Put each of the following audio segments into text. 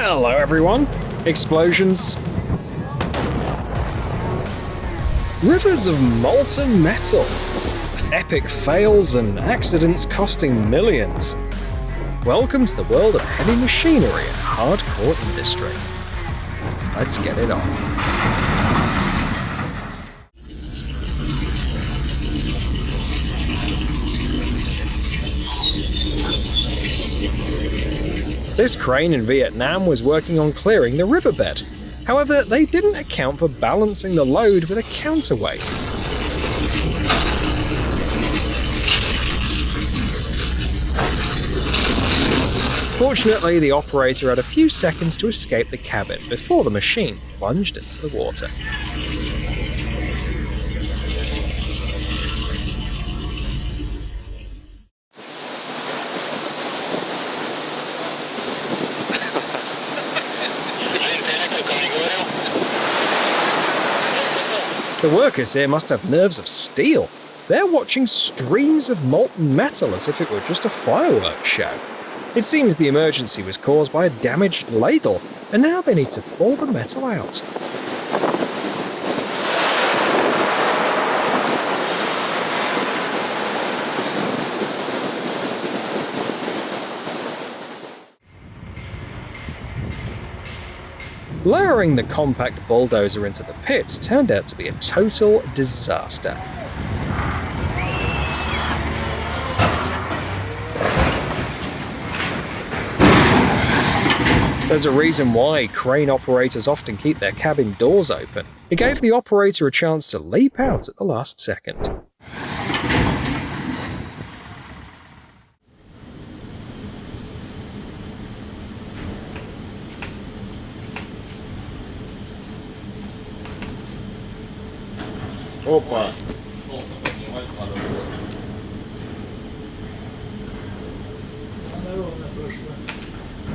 Hello everyone! Explosions. Rivers of molten metal. Epic fails and accidents costing millions. Welcome to the world of heavy machinery and hardcore industry. Let's get it on. This crane in Vietnam was working on clearing the riverbed. However, they didn't account for balancing the load with a counterweight. Fortunately, the operator had a few seconds to escape the cabin before the machine plunged into the water. The workers here must have nerves of steel. They're watching streams of molten metal as if it were just a fireworks show. It seems the emergency was caused by a damaged ladle, and now they need to pour the metal out. Lowering the compact bulldozer into the pit turned out to be a total disaster. There's a reason why crane operators often keep their cabin doors open. It gave the operator a chance to leap out at the last second. Опа!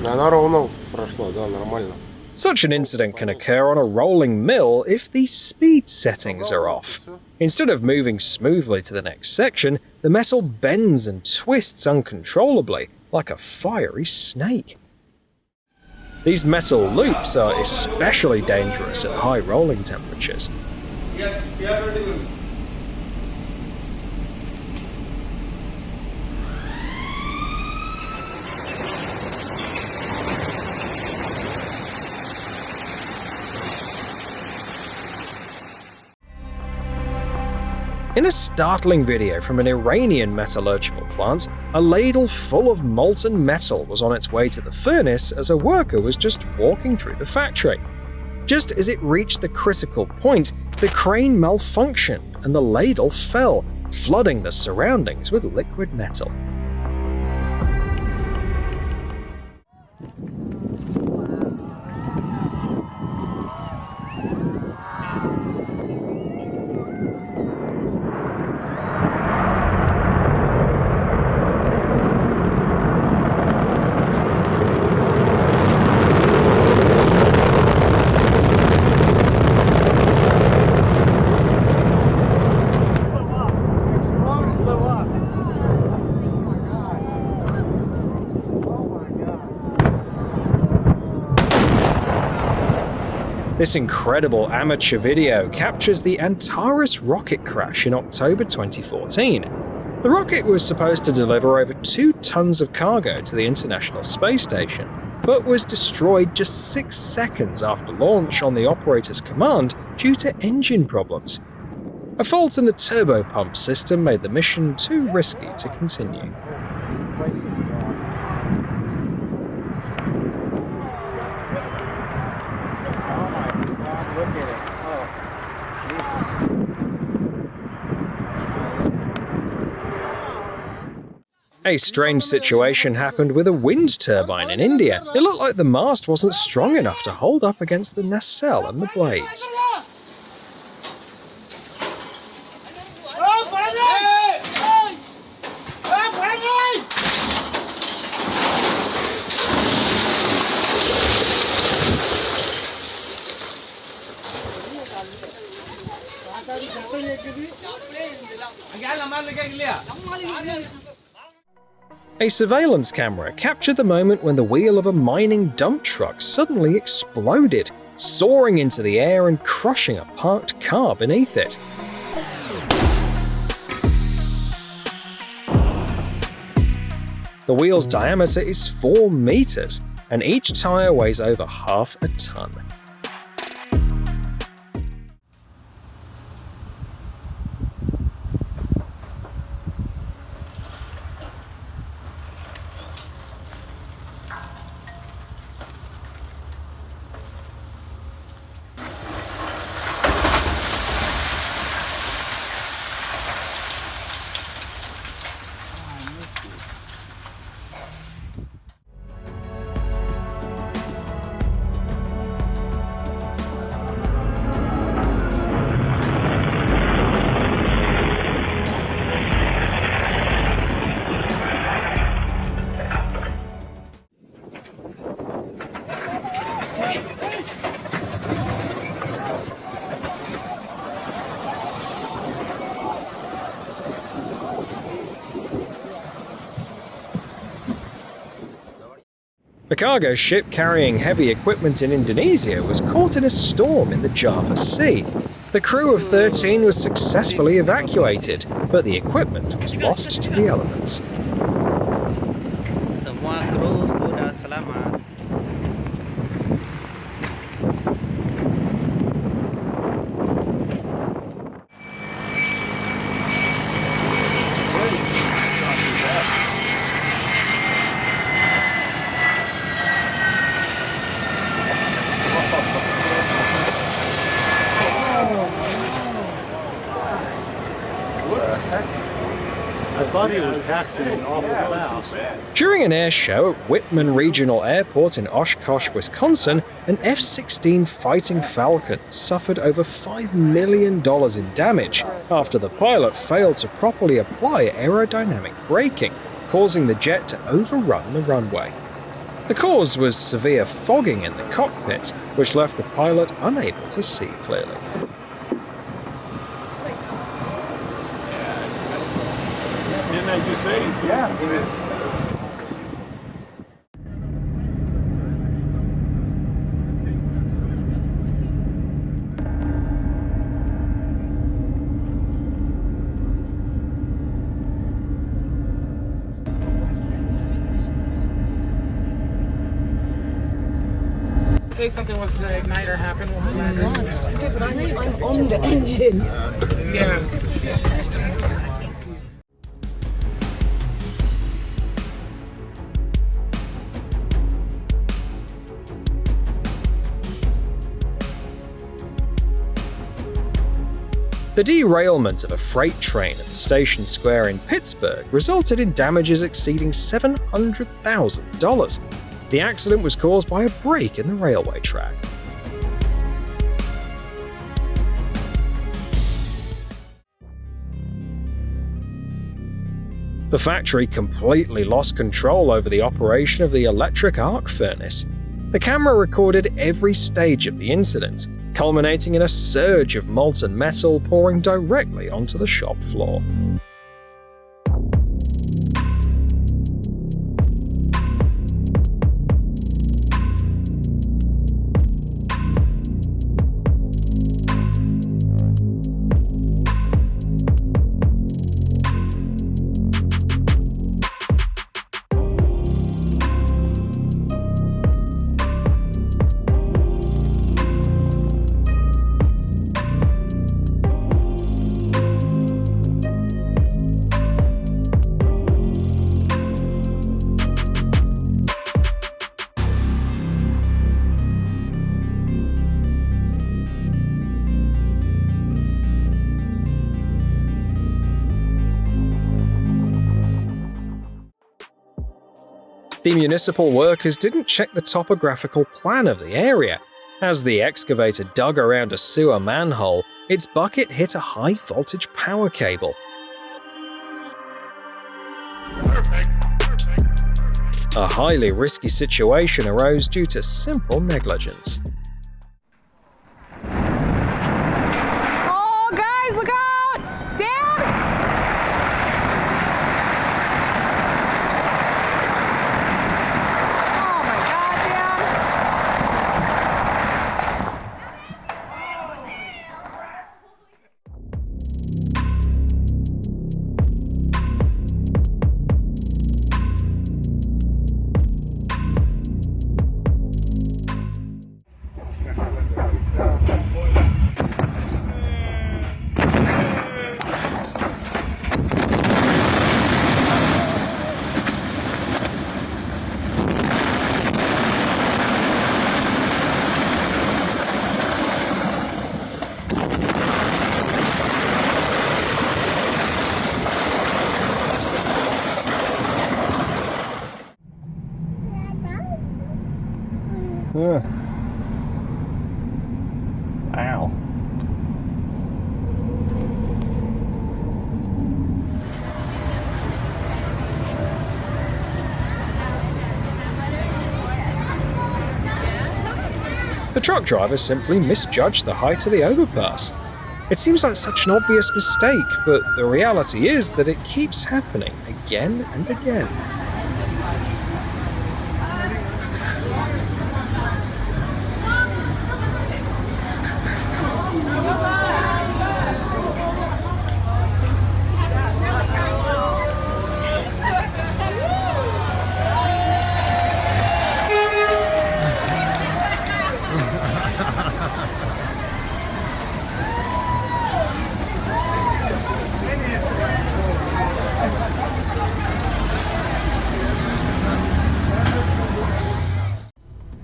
Она ровно прошла, да, нормально. Such an incident can occur on a rolling mill if the speed settings are off. Instead of moving smoothly to the next section, the metal bends and twists uncontrollably, like a fiery snake. These metal loops are especially dangerous at high rolling temperatures. In a startling video from an Iranian metallurgical plant, a ladle full of molten metal was on its way to the furnace as a worker was just walking through the factory. Just as it reached the critical point, the crane malfunctioned and the ladle fell, flooding the surroundings with liquid metal. This incredible amateur video captures the Antares rocket crash in October 2014. The rocket was supposed to deliver over 2 tons of cargo to the International Space Station, but was destroyed just 6 seconds after launch on the operator's command due to engine problems. A fault in the turbopump system made the mission too risky to continue. A strange situation happened with a wind turbine in India. It looked like the mast wasn't strong enough to hold up against the nacelle and the blades. A surveillance camera captured the moment when the wheel of a mining dump truck suddenly exploded, soaring into the air and crushing a parked car beneath it. The wheel's diameter is 4 meters, and each tire weighs over half a ton. A cargo ship carrying heavy equipment in Indonesia was caught in a storm in the Java Sea. The crew of 13 was successfully evacuated, but the equipment was lost to the elements. Semua kru sudah selamat. During an air show at Whitman Regional Airport in Oshkosh, Wisconsin, an F-16 Fighting Falcon suffered over $5 million in damage after the pilot failed to properly apply aerodynamic braking, causing the jet to overrun the runway. The cause was severe fogging in the cockpit, which left the pilot unable to see clearly. Didn't you say? Yeah. In case something was to ignite or happen, we'll be on. That's what I mean. I'm on the engine. Yeah. The derailment of a freight train at the station square in Pittsburgh resulted in damages exceeding $700,000. The accident was caused by a break in the railway track. The factory completely lost control over the operation of the electric arc furnace. The camera recorded every stage of the incident, culminating in a surge of molten metal pouring directly onto the shop floor. The municipal workers didn't check the topographical plan of the area. As the excavator dug around a sewer manhole, its bucket hit a high-voltage power cable. A highly risky situation arose due to simple negligence. Oh, guys, look out! Dad! Ow. The truck driver simply misjudged the height of the overpass. It seems like such an obvious mistake, but the reality is that it keeps happening again and again.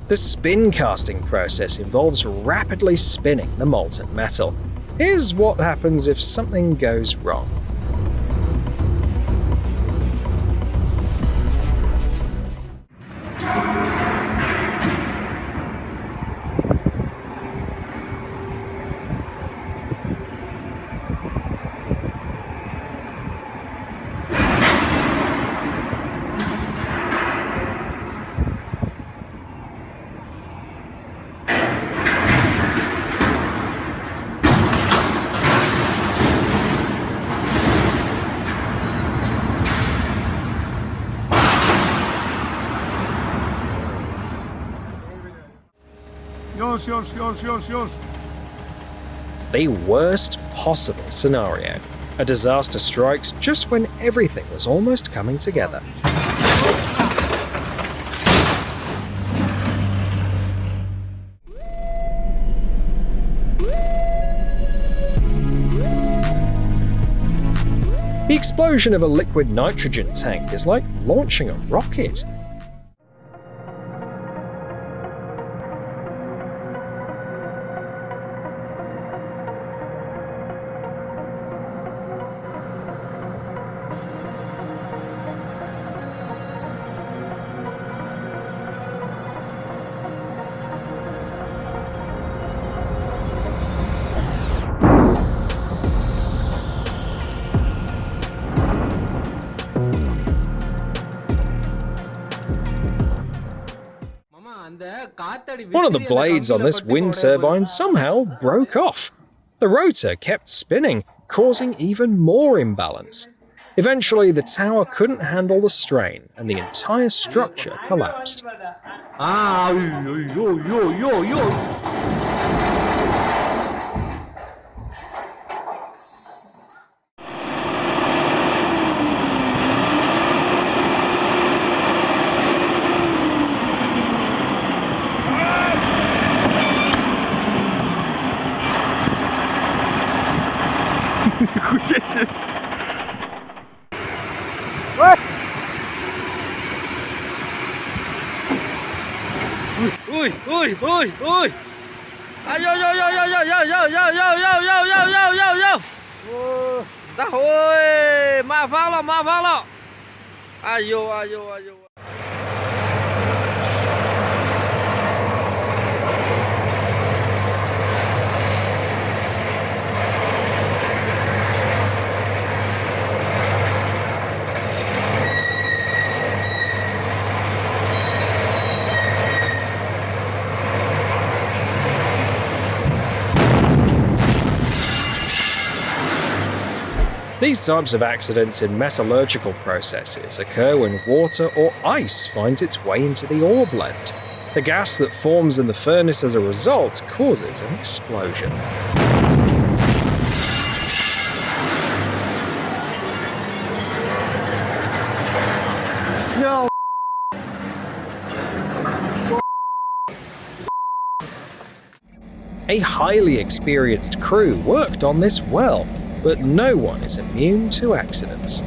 The spin casting process involves rapidly spinning the molten metal. Here's what happens if something goes wrong. Yours. The worst possible scenario. A disaster strikes just when everything was almost coming together. The explosion of a liquid nitrogen tank is like launching a rocket. One of the blades on this wind turbine somehow broke off. The rotor kept spinning, causing even more imbalance. Eventually, the tower couldn't handle the strain, and the entire structure collapsed. Ui. À, vô. Ra ôi, ma phát lắm. À, vô. These types of accidents in metallurgical processes occur when water or ice finds its way into the ore blend. The gas that forms in the furnace as a result causes an explosion. A highly experienced crew worked on this well, but no one is immune to accidents.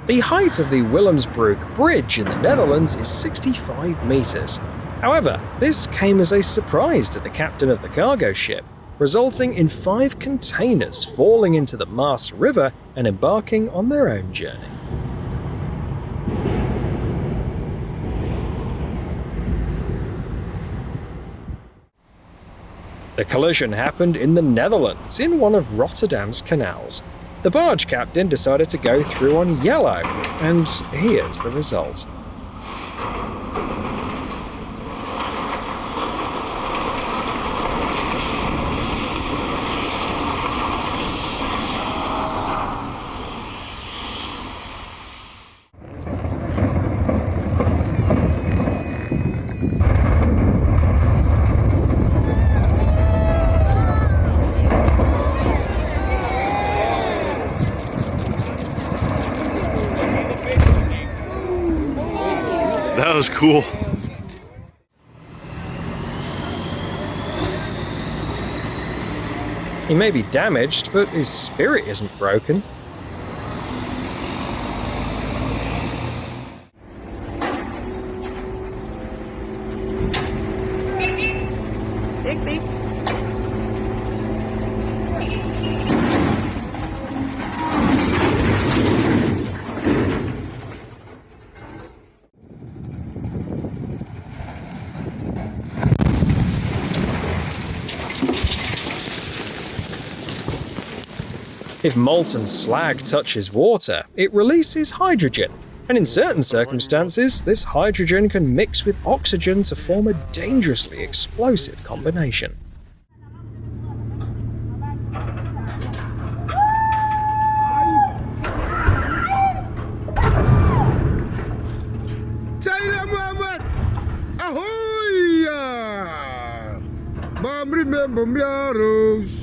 The height of the Willemsbroek Bridge in the Netherlands is 65 meters. However, this came as a surprise to the captain of the cargo ship, resulting in 5 containers falling into the Maas River and embarking on their own journey. The collision happened in the Netherlands, in one of Rotterdam's canals. The barge captain decided to go through on yellow, and here's the result. That was cool. He may be damaged, but his spirit isn't broken. If molten slag touches water, it releases hydrogen, and in certain circumstances, this hydrogen can mix with oxygen to form a dangerously explosive combination. China Muhammad! Ahoy! Mom, remember me, Rose.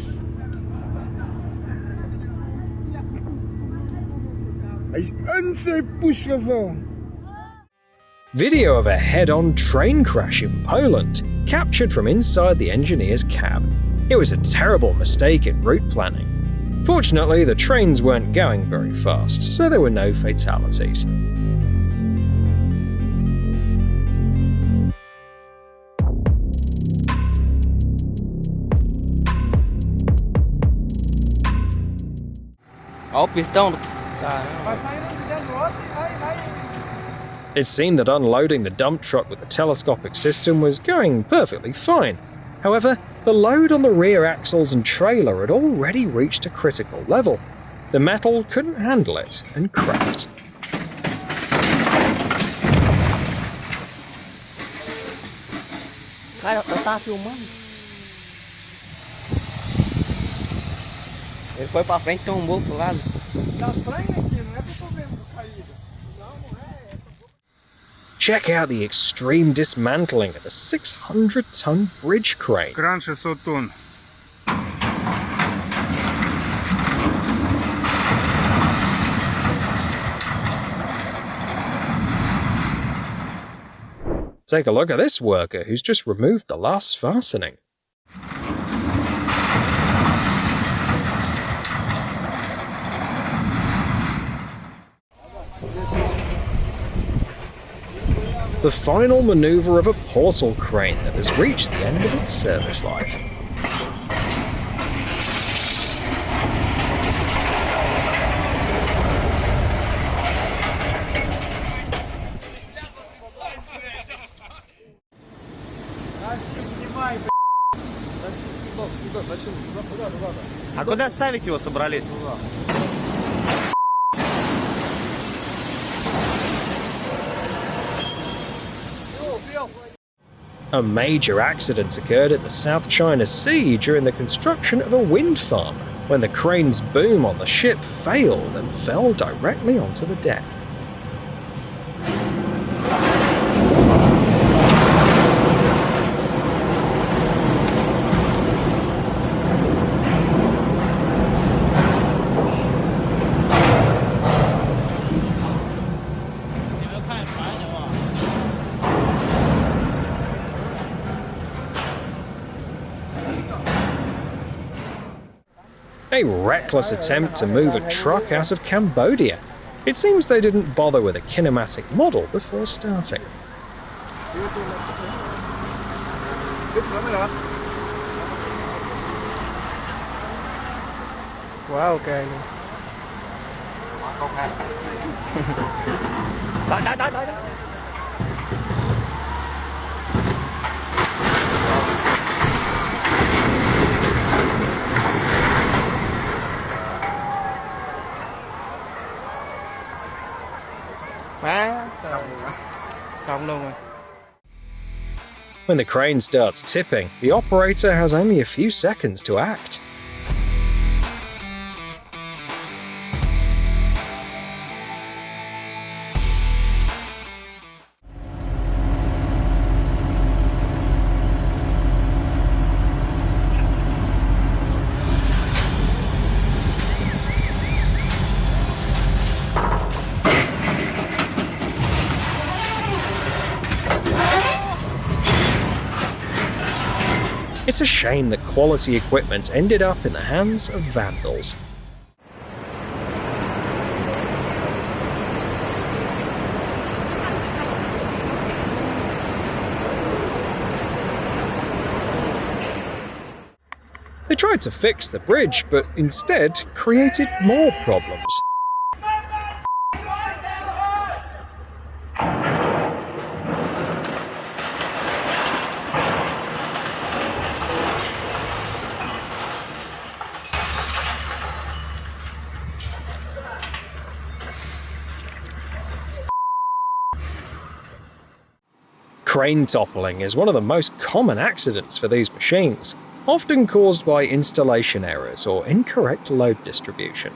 Video of a head-on train crash in Poland, captured from inside the engineer's cab. It was a terrible mistake in route planning. Fortunately, the trains weren't going very fast, so there were no fatalities. Ó o pistão do... It seemed that unloading the dump truck with the telescopic system was going perfectly fine. However, the load on the rear axles and trailer had already reached a critical level. The metal couldn't handle it and cracked. Cara, eu tava filmando. Ele foi pra frente e tombou pro lado. Tá estranho aqui, não é que eu tô vendo caída. Não é. Check out the extreme dismantling of a 600-ton bridge crane. Кран 600 тонн. Take a look at this worker who's just removed the last fastening. The final maneuver of a portal crane that has reached the end of its service life. А куда ставить его собрались? A major accident occurred in the South China Sea during the construction of a wind farm, when the crane's boom on the ship failed and fell directly onto the deck. A reckless attempt to move a truck out of Cambodia. It seems they didn't bother with a kinematic model before starting. Quá ok luôn. Đó. Xong luôn rồi. When the crane starts tipping, the operator has only a few seconds to act. It's a shame that quality equipment ended up in the hands of vandals. They tried to fix the bridge, but instead created more problems. Crane toppling is one of the most common accidents for these machines, often caused by installation errors or incorrect load distribution.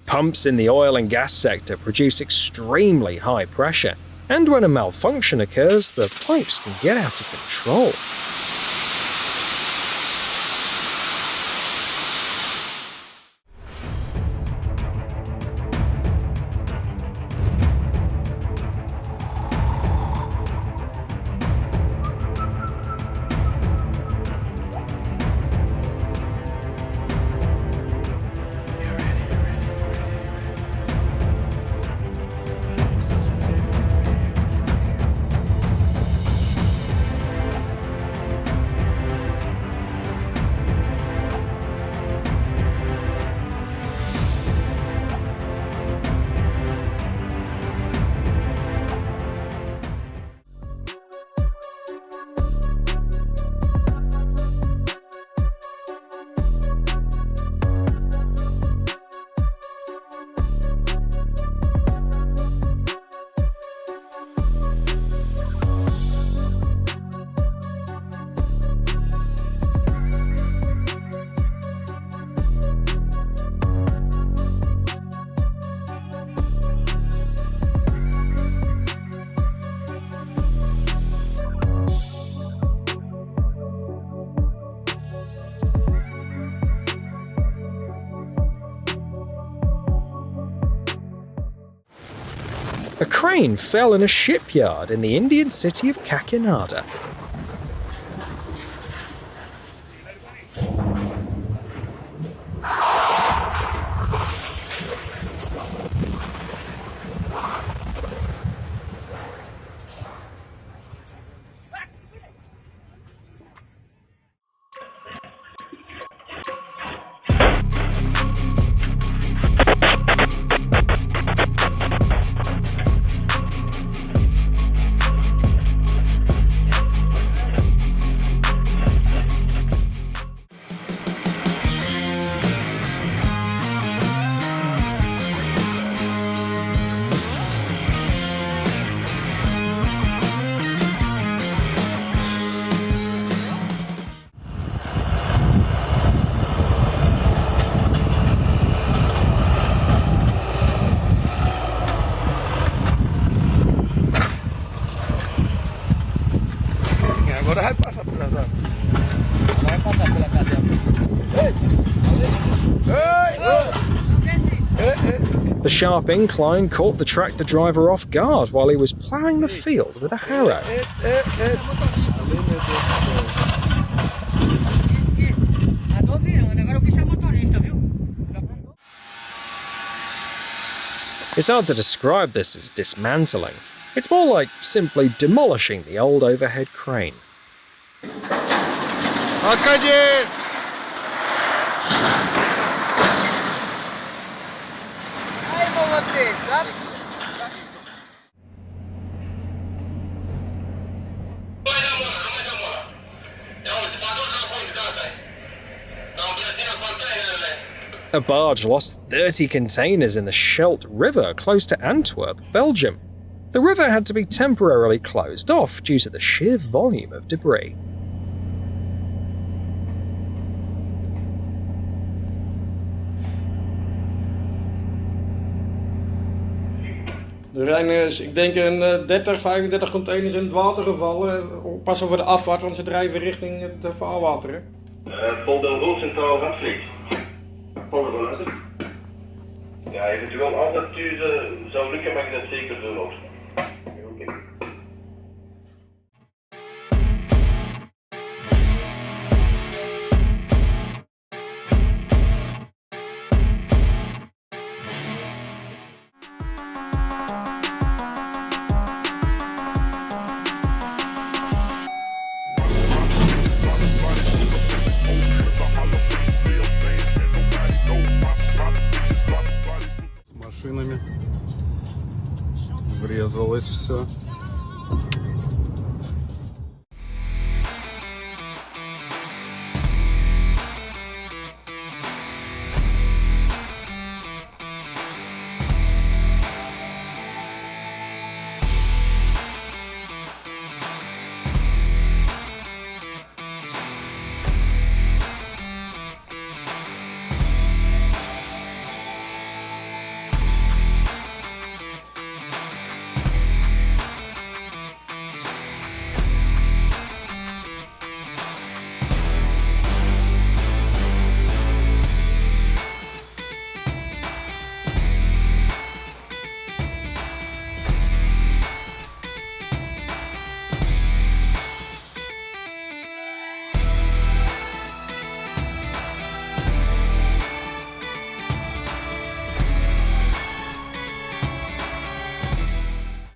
Pumps in the oil and gas sector produce extremely high pressure, and when a malfunction occurs, the pipes can get out of control. A crane fell in a shipyard in the Indian city of Kakinada. Agora vai passar por azar. Vai passar pela cadeia. The sharp incline caught the tractor driver off guard while he was ploughing the field with a harrow. It's hard to describe this as dismantling. It's more like simply demolishing the old overhead crane. Отходи! Ай, молодець, так? A barge lost 30 containers in the Scheldt River close to Antwerp, Belgium. The river had to be temporarily closed off due to the sheer volume of debris. Er zijn, ik denk, 30, 35 containers in het water gevallen. Passen voor de afvaart, want ze drijven richting het vaarwater. Vol de hoofdcentraal van Vliet. Vol de luister. Ja, eventueel als dat u zou lukken, mag je dat zeker doen ook. Oké. Машинами. Врезалось все.